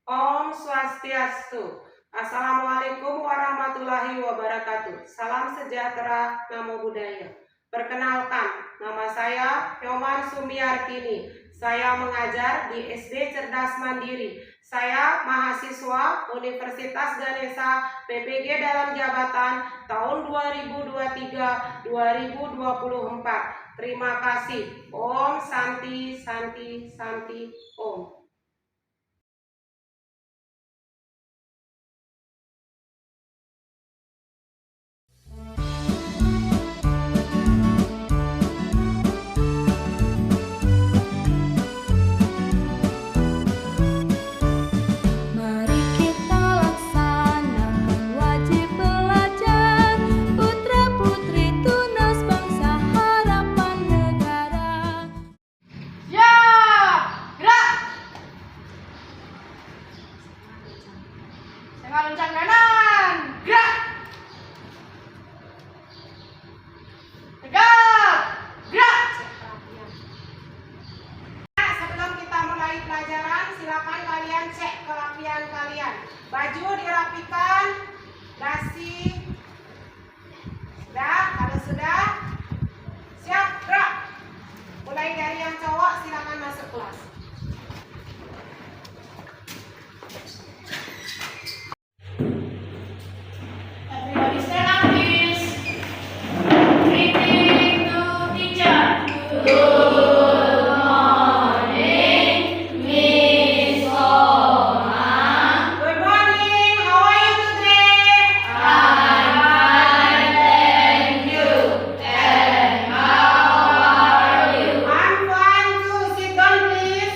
Om Swastiastu. Assalamualaikum warahmatullahi wabarakatuh. Salam sejahtera, namo buddhaya. Perkenalkan, nama saya Nyoman Sumiartini. Saya mengajar di SD Cerdas Mandiri. Saya mahasiswa Universitas Ganesha PPG dalam jabatan tahun 2023-2024. Terima kasih. Om Santi Santi Santi Om. Lonceng kanan, gerak. Tegak, gerak. Sebelum kita mulai pelajaran, silakan kalian cek kerapian kalian. Baju dirapikan, dasi sudah. Kalau sudah, siap gerak. Mulai dari yang cowok, silakan masuk kelas. Everybody stand up, please. Greeting to teacher. Good morning, Miss Oma. Good morning, how are you today? I'm fine, thank you. And how are you? I'm fine too. Sit down, please.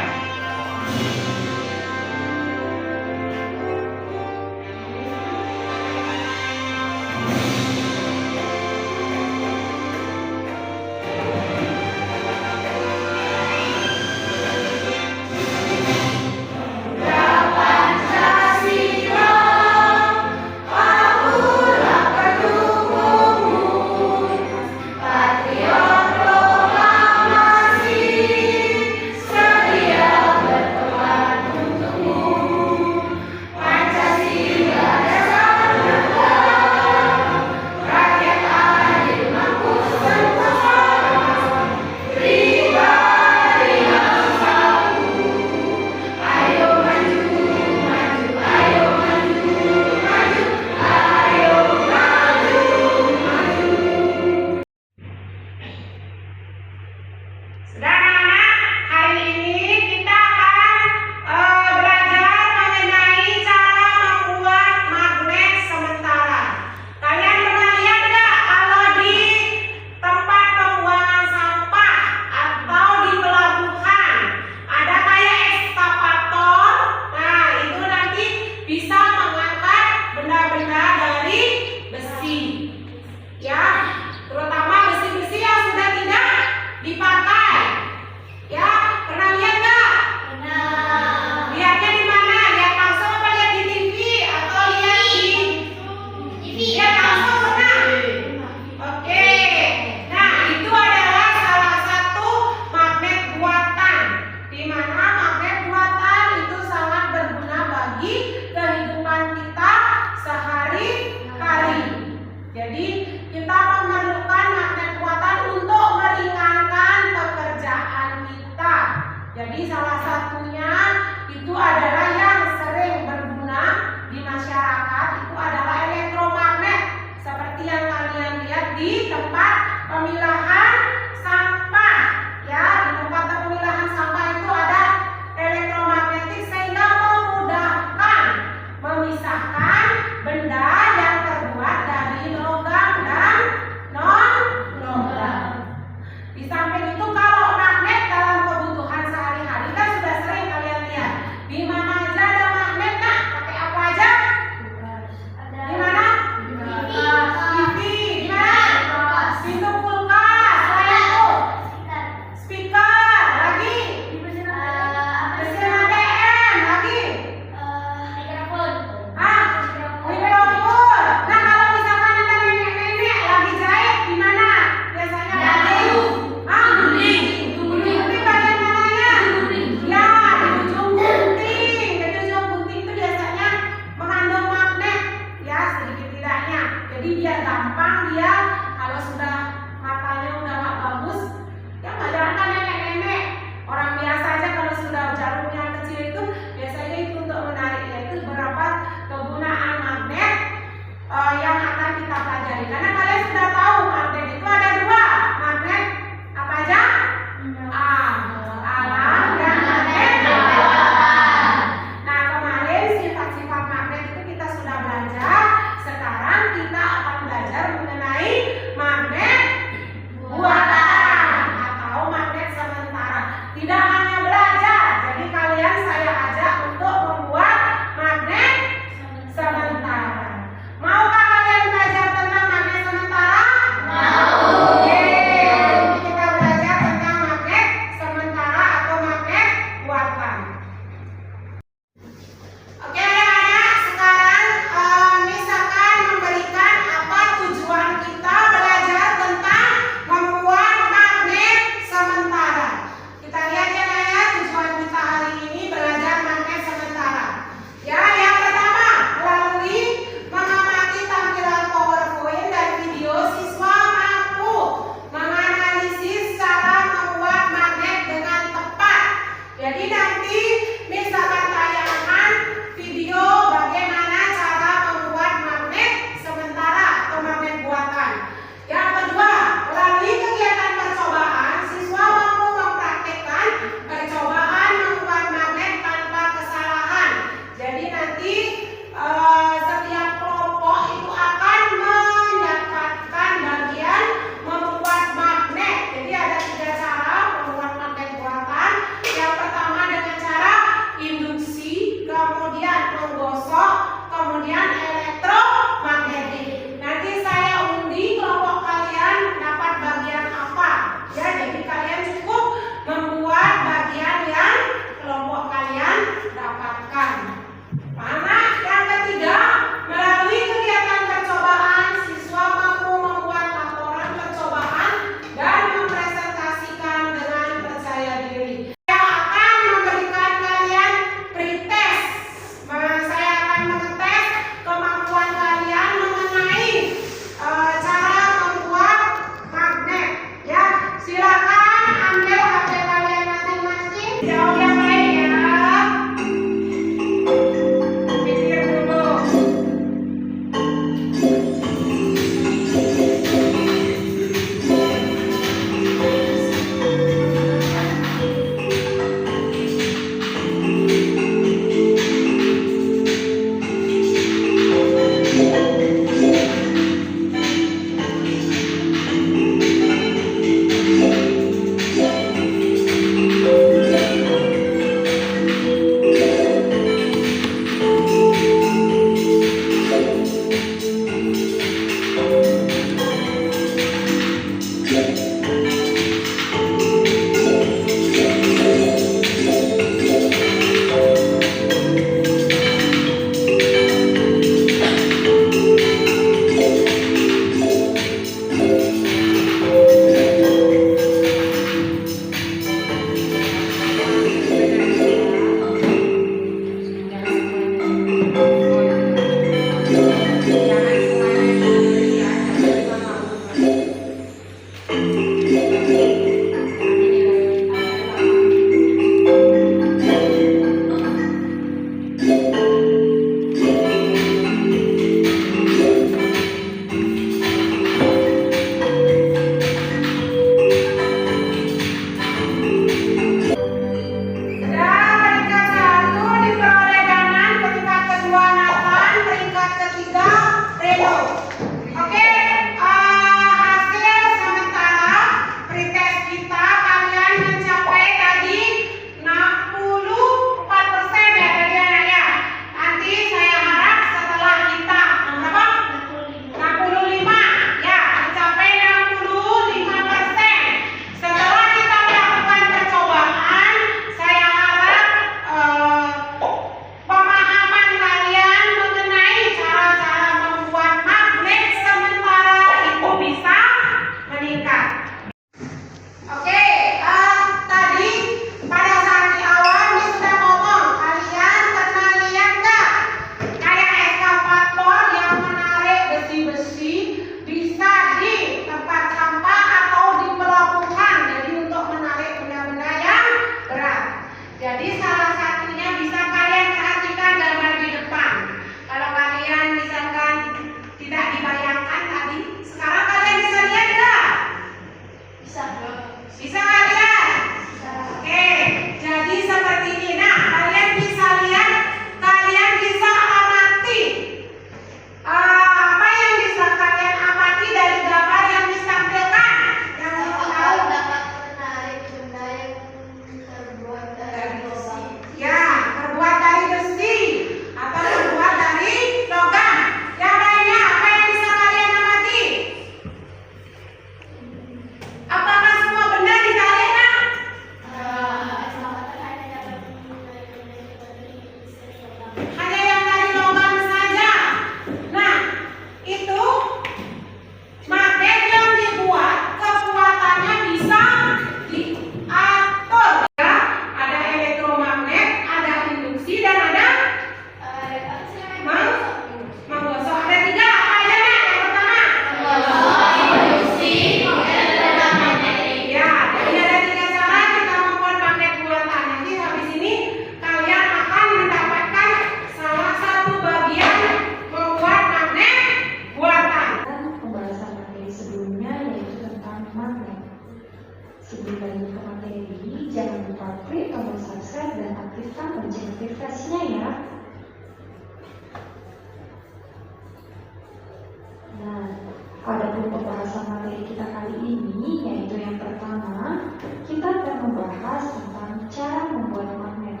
membahas tentang cara membuat magnet.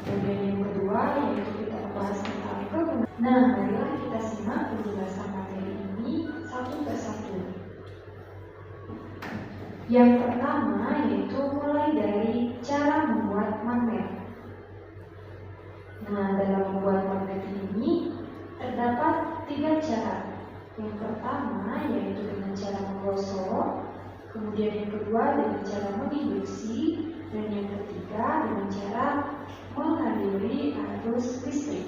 Kemudian yang kedua yaitu kita membahas tentang kegunaan. Nah, marilah kita simak penjelasan materi ini satu persatu. Yang pertama yaitu mulai dari cara membuat magnet. Nah, dalam membuat magnet ini terdapat 3 cara. Yang pertama yaitu dengan cara menggosok, kemudian yang kedua dengan cara menginduksi, dan yang ketiga dengan cara mengaliri arus listrik.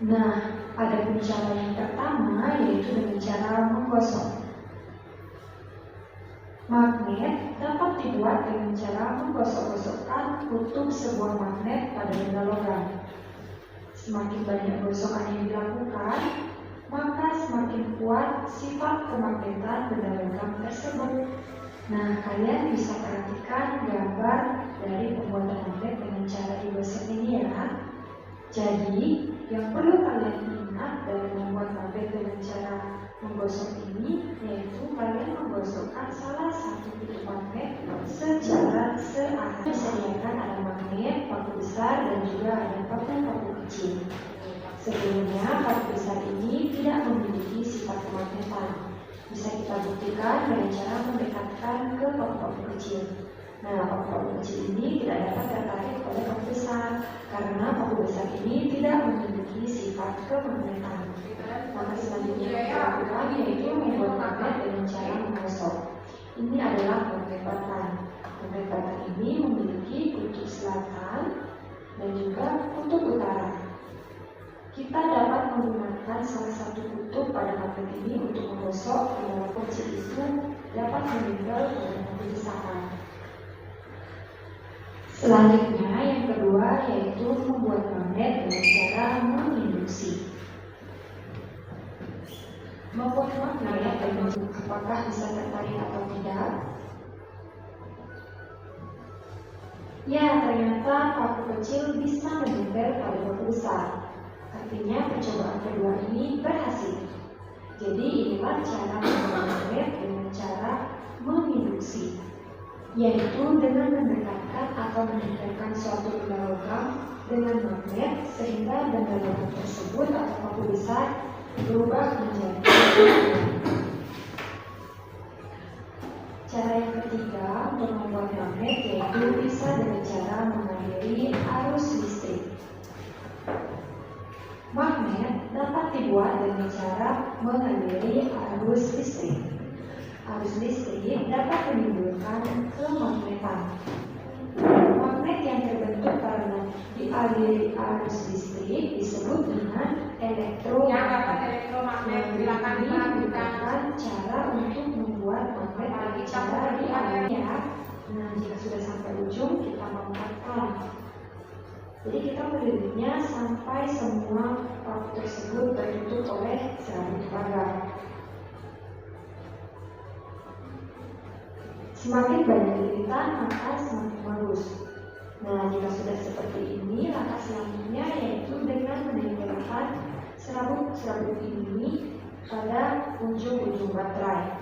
Nah, ada cara yang pertama yaitu dengan cara menggosok. Magnet dapat dibuat dengan cara menggosok-gosokkan kutub sebuah magnet pada benda logam. Semakin banyak gosokan yang dilakukan, maka semakin kuat sifat kemagnetan benda logam tersebut. Nah, kalian bisa perhatikan gambar dari pembuatan magnet dengan cara digosok ini ya. Jadi, yang perlu kalian ingat dari membuat magnet dengan cara menggosok ini yaitu kalian menggosokkan salah satu kutub magnet secara searah. Disediakan ada magnet, paku besar, dan juga ada paku kecil. Sebelumnya, paku besar ini tidak memiliki sifat kemagnetan. Bisa kita buktikan dengan cara mendekatkan ke paku kecil. Nah, paku kecil ini tidak dapat tertarik pada paku besar karena paku besar ini tidak memiliki sifat kemagnetan. Maka selanjutnya kita lakukan yaitu membuat magnet dengan cara menggosok. Ini adalah magnet batan. Magnet batan ini memiliki kutub selatan dan juga kutub utara. Kita dapat menggunakan salah satu kutub pada magnet ini untuk menggosok karena kecil itu dapat meninggal pada kegesakan. Selanjutnya yang kedua yaitu membuat magnet dengan cara menginduksi. Membuat magnet berbentuk apakah bisa tertarik atau tidak? Ya, ternyata paku kecil bisa menempel pada paku besar. Artinya percobaan kedua ini berhasil. Jadi inilah cara membuat magnet dengan cara menginduksi, yaitu dengan mendekatkan atau menempelkan suatu benda logam dengan magnet sehingga benda logam tersebut atau paku besar berubah menjadi cara yang ketiga untuk membuat magnet yaitu bisa dengan cara mengaliri arus listrik. Magnet dapat dibuat dengan cara mengaliri arus listrik. Arus listrik dapat menimbulkan kemagnetan. Magnet yang terbentuk karena dialiri arus listrik disebut dengan elektromagnet. Silakan Merupakan cara untuk membuat magnet dengan cara dialiri. Nah, jika sudah sampai ujung kita mengangkatkan. Jadi kita melilitnya sampai semua paku tersebut tertutup oleh serabut pagar. Semakin banyak lilitan maka semakin bagus. Nah, jika sudah seperti ini, langkah selanjutnya yaitu dengan menempelkan serabut-serabut ini pada ujung-ujung baterai.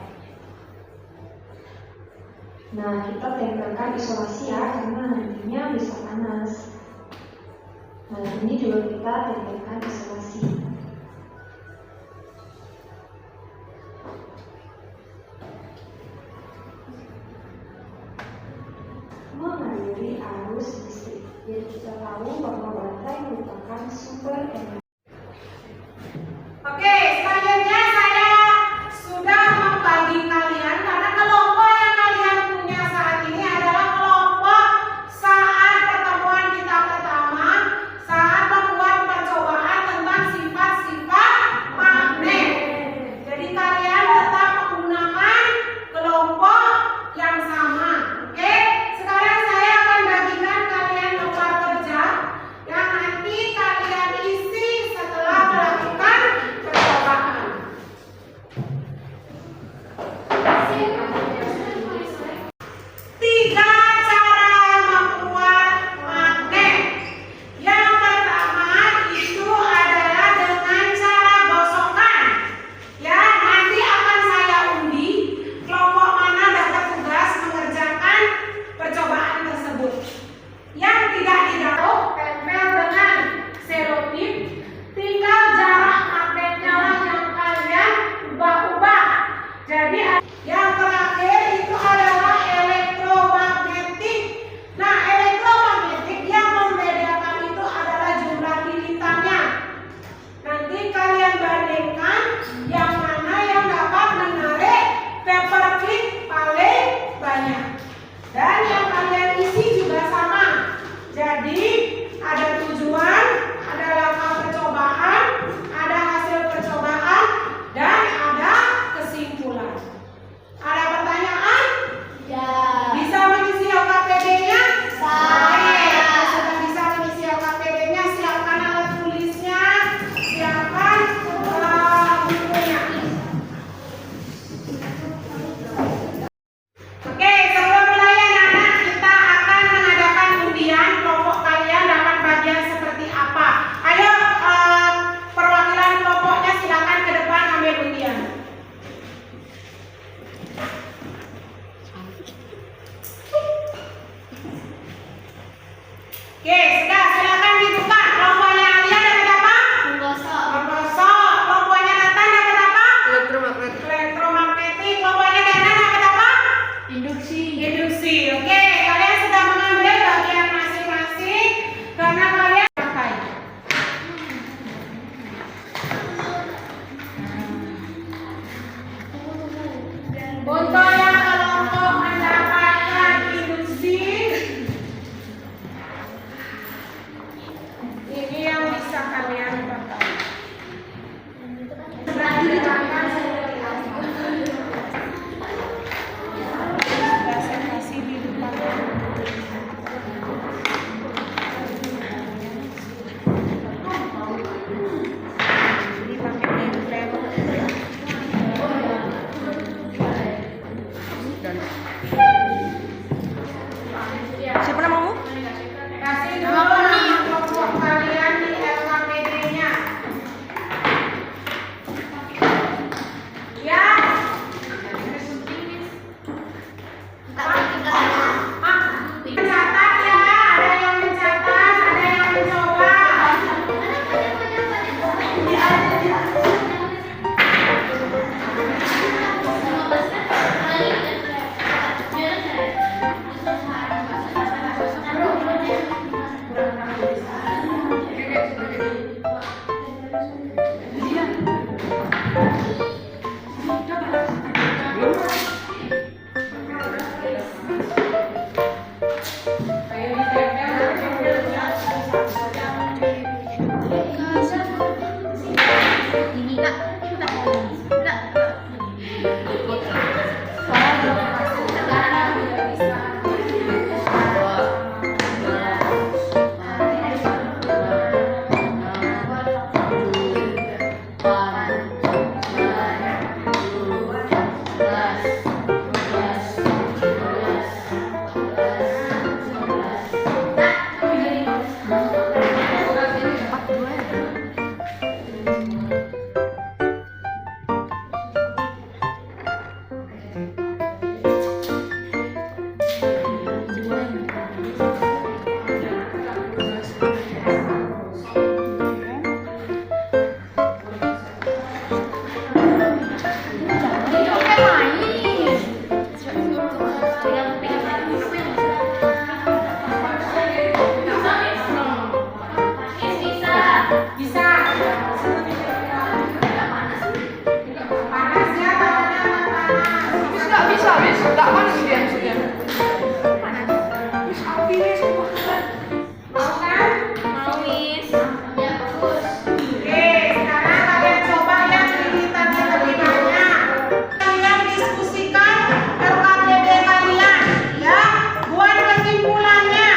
Nah, kita tempelkan isolasi ya, karena nantinya bisa panas. Nah, ini juga kita tempelkan isolasi. Mengaliri arus listrik. Jadi kita tahu bahwa baterai merupakan sumber energi. Oke, selanjutnya saya sudah membagi kalian karena kelompok yang kalian punya saat ini adalah kelompok saat pertemuan kita pertama, saat membuat percobaan tentang sifat-sifat magnet. Jadi kalian tetap menggunakan kelompok yang sama. Oke, sekarang saya akan bagikan kalian lembar kerja yang nanti kalian isi ada tujuan, ada langkah percobaan, ada hasil percobaan, dan ada kesimpulan. Ada pertanyaan? Ya. Bisa mengisi LKPD-nya? Baik, kalau sudah bisa mengisi LKPD-nya, siapkan alat tulisnya, siapkan bukunya. Oke, sebelum mulai anak-anak, kita akan mengadakan undian. Kelompok kalian dapat bagian seperti apa? Ayo, perwakilan kelompoknya silakan ke depan ambil undian. Oke, sudah silakan dibuka. Kelompoknya Alia dapat apa? Menggosok. Menggosok. Kelompoknya Nathan dapat apa? Elektromagnetik. Elektromagnetik. Kelompoknya Dana dapat apa? Induksi. Induksi. Oke, kalian sudah mengambil bagian masing-masing karena kalian pakai. Untuk yang kelompok mendapatkan induksi, ini yang bisa kalian pakai. Gerakan seperti apa? Sudah saya kasih di depan. Ini pakai nempel. Siapa namamu? Kasih dulu nama kelompok kalian di LKPD-nya. Ya. Mencatat ya, ada yang mencatat, ada yang mencoba. Ayo Ini kak. bisa. Panas ya, tangannya panas. Habis nggak bisa, habis nggak panas dia maksudnya. Habis api nih semua. Mau kan? Ya bagus. Oke, sekarang kalian coba yang lilitannya lebih banyak. Kalian diskusikan LKPD kalian, ya. Buat kesimpulannya.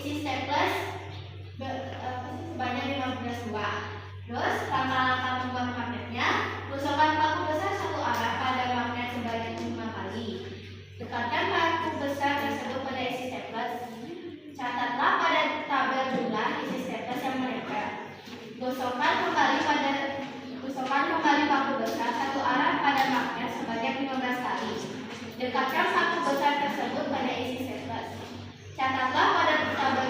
isi staples sebanyak 15 buah. Terus langkah-langkah membuat magnetnya, gosokkan paku besar satu arah pada magnet sebanyak 5 kali. Dekatkan paku besar tersebut pada isi staples. Catatlah pada tabel jumlah isi staples yang menempel. Gosokkan kembali paku besar satu arah pada magnet sebanyak 15 kali. Dekatkan paku besar tersebut pada isi staples. Catatlah pada tabel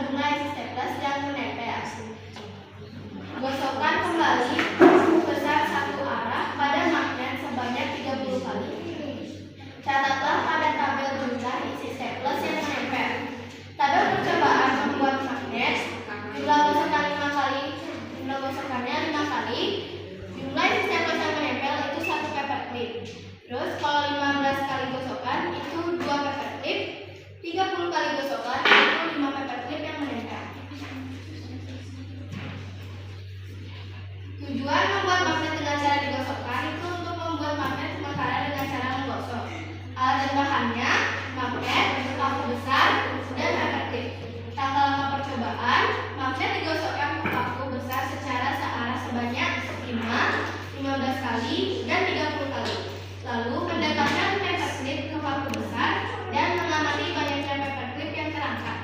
jumlah isi staples yang menempel. Gosokkan kembali paku besar satu arah pada magnet sebanyak 30 kali. Catatlah pada tabel jumlah isi staples yang menempel. Tabel percobaan membuat magnet. Jumlah gosokannya 5 kali. Jumlah isi staples yang menempel itu 1 paper clip. Terus kalau 15 kali gosokan itu 2 paper clip. 30 kali gosokan itu 5 paper clip yang menempel. Tujuan membuat magnet dengan cara digosokkan itu untuk membuat magnet sementara dengan cara menggosok. Alat dan bahannya magnet, paku besar, dan paper clip. Langkah-langkah percobaan, magnet digosokkan ke paku besar secara searah sebanyak 5, 15 kali, dan 30 kali. Lalu mendekatkan paper clip ke paku besar dan mengamati banyaknya paper clip yang terangkat.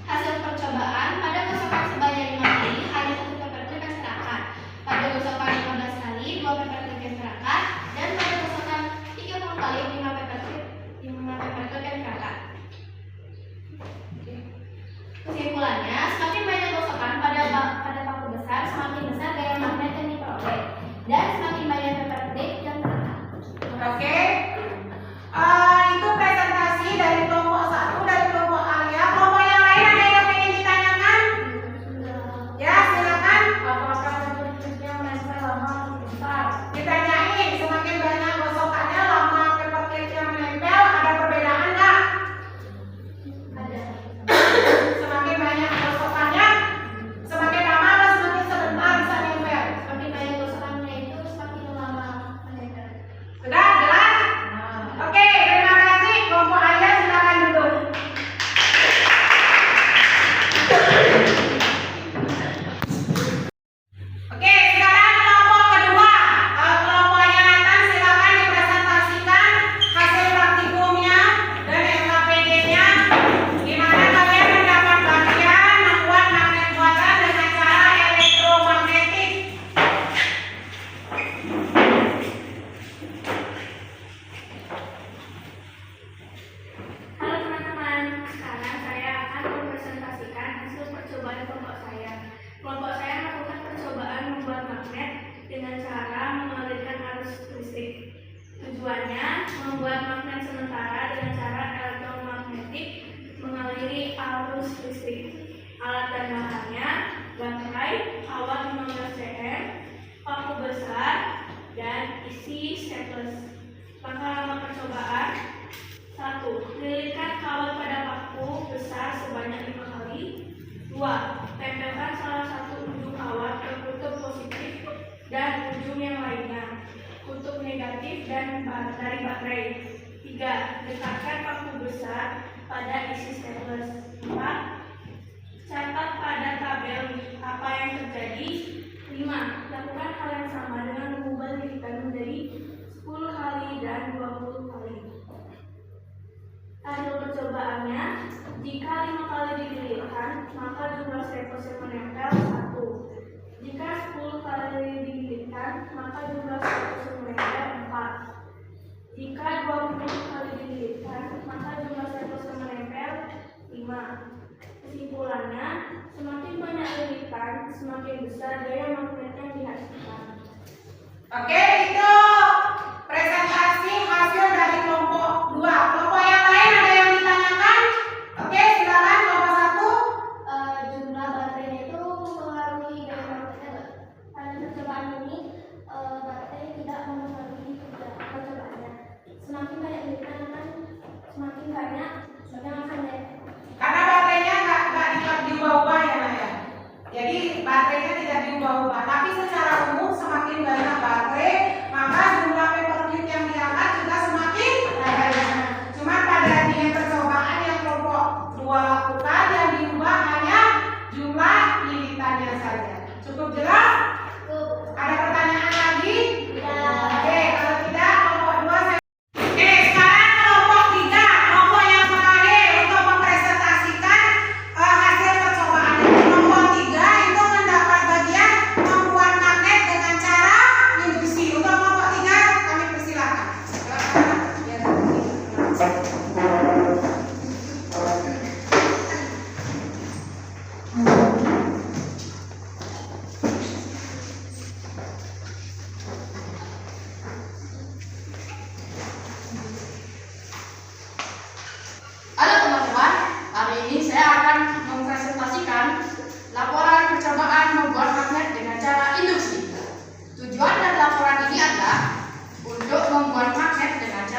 Hasil percobaan, pada gosokan sebanyak 5 kali hanya 1 paper clip yang terangkat. Pada gosokan 15 kali 2 paper clip yang terangkat, dan pada gosokan 30 kali 5 paper clip yang terangkat. Kesimpulannya, semakin banyak gosokan pada paku besar, semakin besar gaya magnet yang diperoleh, dan semakin banyak paper clip yang terangkat. Oke. Itu presentasi dari kelompok 1 dari kelompok Alia. Kelompok yang lain ada yang ingin ditanyakan? Ya, silakan. Apakah paperclipnya menempel lama atau besar? Ditanyain, semakin banyak gosokannya lama paper clipnya menempel, ada perbedaan nggak? Ada. Semakin banyak gosokannya, semakin lama apa semakin sebentar bisa nempel? Semakin banyak gosokannya itu semakin lama menempel. Sudah jelas? Oke, terima kasih. Kelompok Alia silakan duduk. Oke, sekarang kelompok kedua. Kelompoknya Nathan silakan dipresentasikan hasil praktikumnya dan LKPD-nya. Di mana kalian mendapat bagian membuat magnet buatan dengan cara elektromagnetik. Halo teman-teman, sekarang saya akan mempresentasikan hasil percobaan kelompok saya. Kelompok saya melakukan percobaan membuat magnet dengan cara mengalirkan arus listrik. Tujuannya membuat magnet sementara dengan cara elektromagnetik mengaliri arus listrik. Alat dan bahannya baterai, kawat 15 cm, paku besar, dan isi staples. Langkah-langkah percobaan: 1. Lilitkan kawat pada paku besar sebanyak 5 kali. 2. Tempelkan salah satu ujung kawat ke kutub positif dan ujung yang lainnya, kutub negatif dan dari baterai. 3. Dekatkan paku besar pada isi staples. 4. Catat pada tabel apa yang terjadi. 5. Lakukan hal yang sama dengan mengubah lilitan menjadi 10 kali dan 20 kali. Hasil percobaannya, jika 5 kali dililitkan, maka jumlah staples yang menempel 1. Jika 10 kali dililitkan, maka jumlah staples yang menempel 4. Jika 20 kali dililitkan, maka jumlah staples yang menempel 5. Kesimpulannya, semakin banyak lilitan, semakin besar gaya magnet yang dihasilkan. Oke, itu presentasi hasil dari kelompok 2. Kelompok yang lain ada yang ditanyakan? Oke, silakan kelompok 1. Jumlah baterainya itu mempengaruhi gaya magnetnya. Pada percobaan ini, baterai tidak mempengaruhi percobaannya. Semakin banyak lilitan akan semakin banyak magnet. Karena baterainya nggak diubah-ubah ya, Nak ya. Jadi baterainya tidak diubah-ubah, tapi secara umum semakin banyak baterai, maka jumlah paper clip yang diangkat juga semakin banyak. Cuma pada di percobaan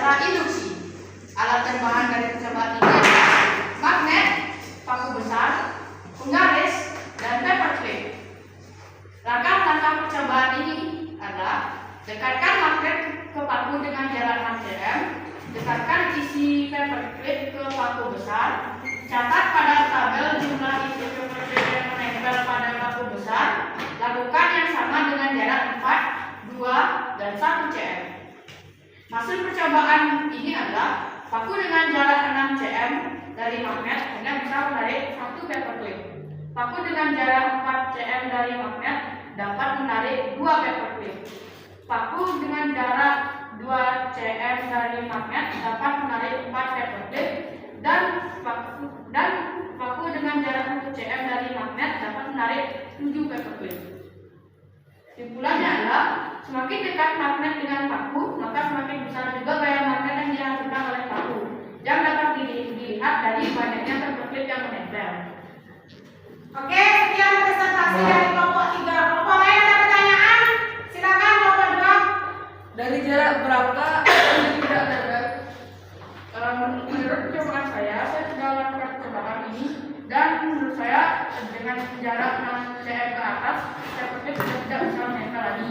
Cara induksi. Alat yang bahan dari percobaan ini adalah magnet, paku besar, penggaris, dan paperclip. Langkah-langkah percobaan ini adalah dekatkan magnet ke paku dengan jarak 6 cm, dekatkan isi paperclip ke paku besar, catat pada tabel jumlah isi paperclip yang menempel pada paku besar, lakukan yang sama dengan jarak 4, 2, dan 1 cm. Hasil percobaan ini adalah paku dengan jarak 6 cm dari magnet hanya bisa menarik 1 paperclip. Paku dengan jarak 4 cm dari magnet dapat menarik 2 paperclip. Paku dengan jarak 2 cm dari magnet dapat menarik 4 paperclip dan paku dengan jarak 1 cm dari magnet dapat menarik 7 paperclip. Kesimpulannya adalah semakin dekat magnet dengan paku, maka semakin besar juga gaya magnet yang dihasilkan oleh paku, yang dapat dilihat dari banyaknya paperclip yang menempel. Oke, sekian presentasi dari kelompok 3. Kelompok lain ada pertanyaan? Silakan kelompok 2. Dari jarak berapa tidak ada? Menurut percobaan saya sudah lakukan percobaan ini dan menurut saya dengan jarak 6 cm ke atas, paperclip sudah tidak bisa menempel lagi.